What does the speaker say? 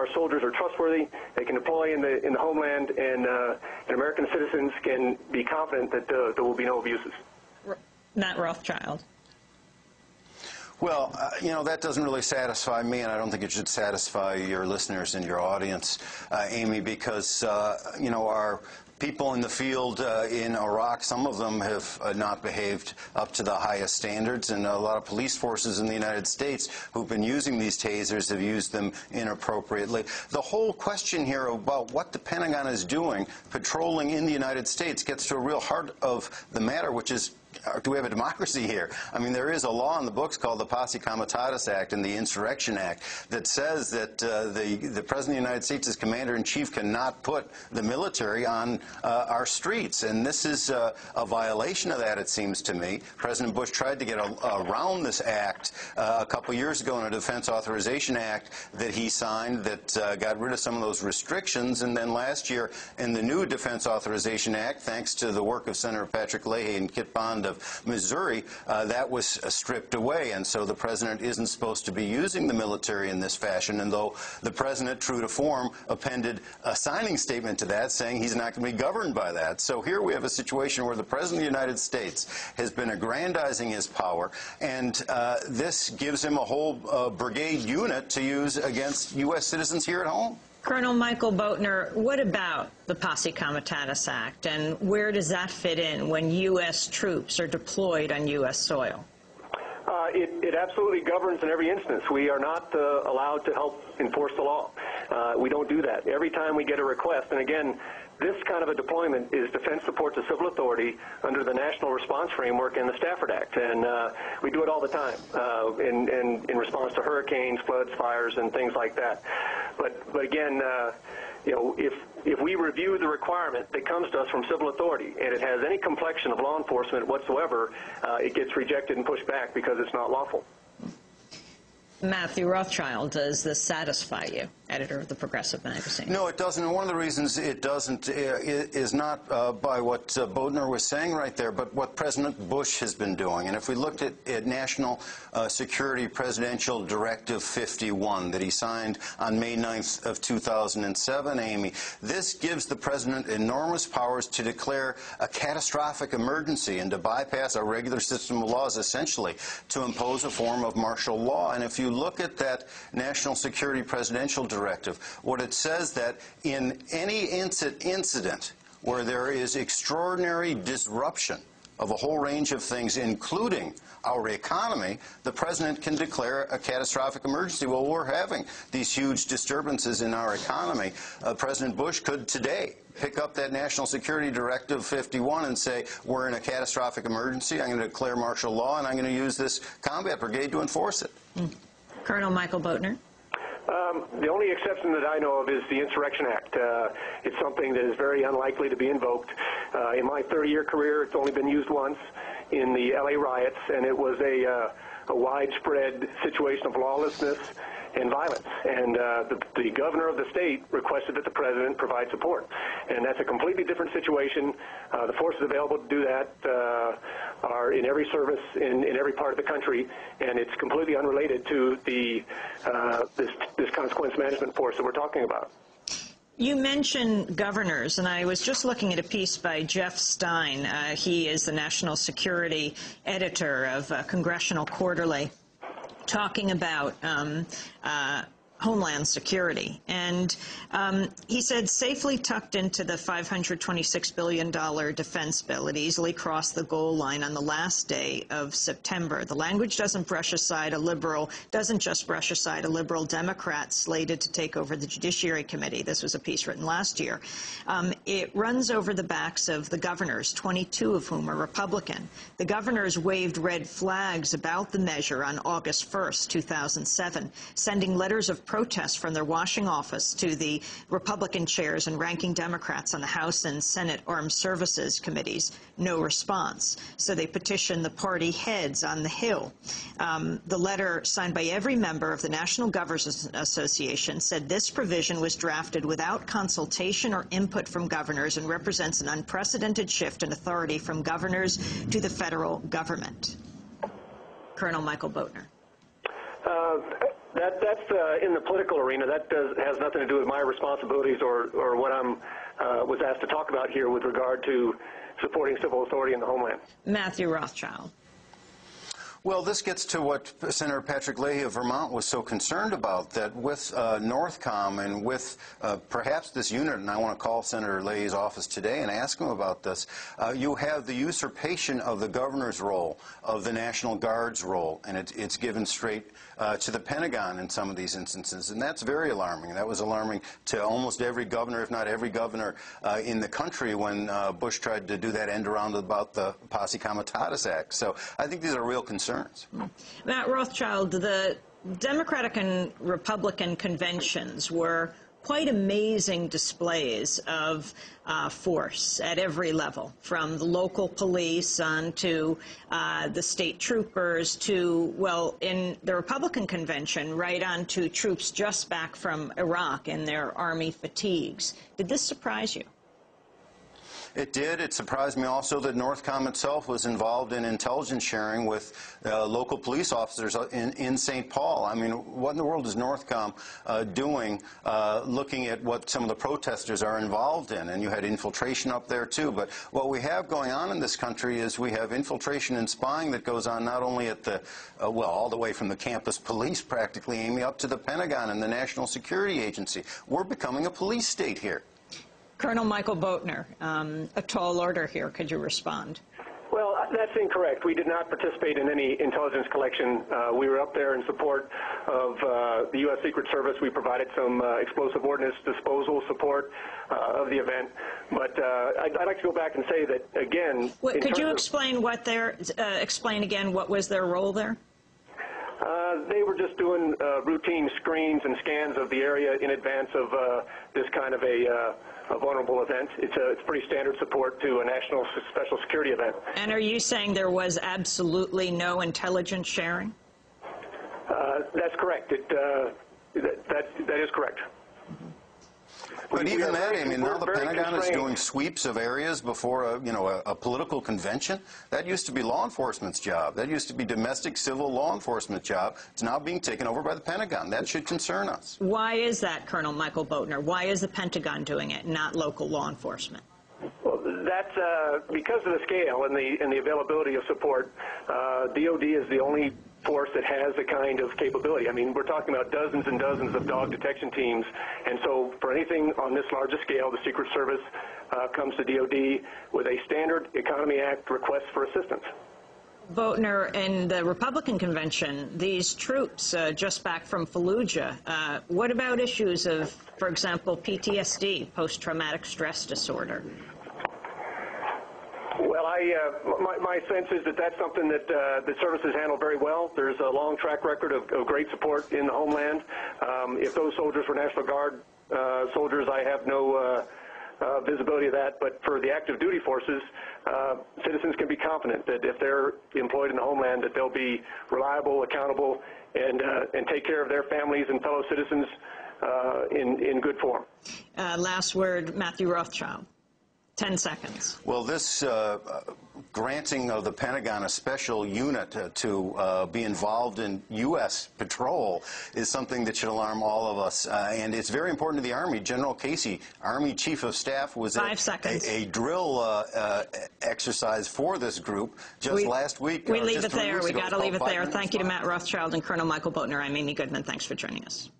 our soldiers are trustworthy, they can deploy in the homeland, and American citizens can be confident that there will be no abuses. Matt Rothschild. Well, you know, that doesn't really satisfy me, and I don't think it should satisfy your listeners and your audience, Amy, because, you know, our people in the field in Iraq, some of them have not behaved up to the highest standards, and a lot of police forces in the United States who've been using these tasers have used them inappropriately. The whole question here about what the Pentagon is doing patrolling in the United States gets to a real heart of the matter, which is, do we have a democracy here? I mean, there is a law in the books called the Posse Comitatus Act and the Insurrection Act that says that the President of the United States as Commander-in-Chief cannot put the military on our streets. And this is a violation of that, it seems to me. President Bush tried to get around this act a couple years ago in a Defense Authorization Act that he signed that got rid of some of those restrictions. And then last year in the new Defense Authorization Act, thanks to the work of Senator Patrick Leahy and Kit Bond of Missouri, that was stripped away, and so the president isn't supposed to be using the military in this fashion. And though the president, true to form, appended a signing statement to that saying he's not going to be governed by that. So here we have a situation where the president of the United States has been aggrandizing his power, and this gives him a whole brigade unit to use against U.S. citizens here at home. Colonel Michael Boatner, what about the Posse Comitatus Act, and where does that fit in when U.S. troops are deployed on U.S. soil? It absolutely governs in every instance. We are not allowed to help enforce the law. We don't do that. Every time we get a request, and again, this kind of a deployment is defense support to civil authority under the National Response Framework and the Stafford Act, and we do it all the time in response to hurricanes, floods, fires, and things like that. But again, you know, if we review the requirement that comes to us from civil authority and it has any complexion of law enforcement whatsoever, it gets rejected and pushed back because it's not lawful. Matthew Rothschild, does this satisfy you, editor of the Progressive magazine? No, it doesn't. And one of the reasons it doesn't is not by what Boatner was saying right there, but what President Bush has been doing. And if we looked at National Security Presidential Directive 51 that he signed on May 9th of 2007, Amy, this gives the president enormous powers to declare a catastrophic emergency and to bypass our regular system of laws, essentially, to impose a form of martial law. And if you look at that National Security Presidential Directive, what it says that in any incident where there is extraordinary disruption of a whole range of things, including our economy, the president can declare a catastrophic emergency. Well, we're having these huge disturbances in our economy. President Bush could today pick up that National Security Directive 51 and say, we're in a catastrophic emergency, I'm going to declare martial law, and I'm going to use this combat brigade to enforce it. Colonel Michael Boatner. The only exception that I know of is the Insurrection Act. It's something that is very unlikely to be invoked. In my 30-year career, it's only been used once in the L.A. riots, and it was a widespread situation of lawlessness and violence. And the governor of the state requested that the president provide support. And that's a completely different situation. The forces available to do that are in every service in every part of the country, and it's completely unrelated to the this consequence management force that we're talking about. You mentioned governors, and I was just looking at a piece by Jeff Stein. He is the national security editor of Congressional Quarterly, talking about Homeland Security. And he said safely tucked into the $526 billion defense bill, it easily crossed the goal line on the last day of September. The language doesn't just brush aside a liberal Democrat slated to take over the Judiciary Committee. This was a piece written last year. It runs over the backs of the governors, 22 of whom are Republican. The governors waved red flags about the measure on August 1st, 2007, sending letters of protest from their Washington office to the Republican chairs and ranking Democrats on the House and Senate Armed Services Committees. No response. So they petitioned the party heads on the Hill. The letter, signed by every member of the National Governors Association, said this provision was drafted without consultation or input from governors and represents an unprecedented shift in authority from governors to the federal government. Colonel Michael Boatner. That's in the political arena. That has nothing to do with my responsibilities or what I'm was asked to talk about here with regard to supporting civil authority in the homeland. Matthew Rothschild. Well, this gets to what Senator Patrick Leahy of Vermont was so concerned about, that with Northcom and with perhaps this unit, and I want to call Senator Leahy's office today and ask him about this, you have the usurpation of the governor's role, of the National Guard's role, and it's given straight to the Pentagon in some of these instances, and that's very alarming. That was alarming to almost every governor, if not every governor in the country when Bush tried to do that end around about the Posse Comitatus Act. So I think these are real concerns. Matt Rothschild, the Democratic and Republican conventions were quite amazing displays of force at every level, from the local police on to the state troopers to, well, in the Republican convention, right on to troops just back from Iraq in their Army fatigues. Did this surprise you? It did. It surprised me also that Northcom itself was involved in intelligence sharing with local police officers in St. Paul. I mean, what in the world is Northcom doing looking at what some of the protesters are involved in? And you had infiltration up there, too. But what we have going on in this country is we have infiltration and spying that goes on not only at the, well, all the way from the campus police practically, Amy, up to the Pentagon and the National Security Agency. We're becoming a police state here. Colonel Michael Boatner, a tall order here. Could you respond? Well, that's incorrect. We did not participate in any intelligence collection. We were up there in support of the U.S. Secret Service. We provided some explosive ordnance disposal support of the event. But I'd like to go back and say that, again... Could you explain what explain again what was their role there? They were just doing routine screens and scans of the area in advance of this kind of a vulnerable event. It's pretty standard support to a national special security event. And are you saying there was absolutely no intelligence sharing? That's correct. That is correct. But even that, I mean, now the Pentagon is doing sweeps of areas before a political convention. That used to be law enforcement's job. That used to be domestic civil law enforcement job. It's now being taken over by the Pentagon. That should concern us. Why is that, Colonel Michael Boatner? Why is the Pentagon doing it, not local law enforcement? Well, that's because of the scale and the availability of support. DOD is the only force that has the kind of capability. I mean, we're talking about dozens and dozens of dog detection teams, and so for anything on this large a scale, the Secret Service comes to DOD with a standard Economy Act request for assistance. Boatner, in the Republican convention, these troops just back from Fallujah, what about issues of, for example, PTSD, post-traumatic stress disorder? Well, my sense is that that's something that the services handle very well. There's a long track record of great support in the homeland. If those soldiers were National Guard soldiers, I have no visibility of that. But for the active duty forces, citizens can be confident that if they're employed in the homeland, that they'll be reliable, accountable, and take care of their families and fellow citizens in good form. Last word, Matthew Rothschild. 10 seconds. Well, this granting of the Pentagon a special unit to be involved in U.S. patrol is something that should alarm all of us. And it's very important to the Army. General Casey, Army Chief of Staff, was at a drill exercise for this group just last week. We leave it there. We got to leave it there. Thank you to Matt Rothschild and Colonel Michael Boatner. I'm Amy Goodman. Thanks for joining us.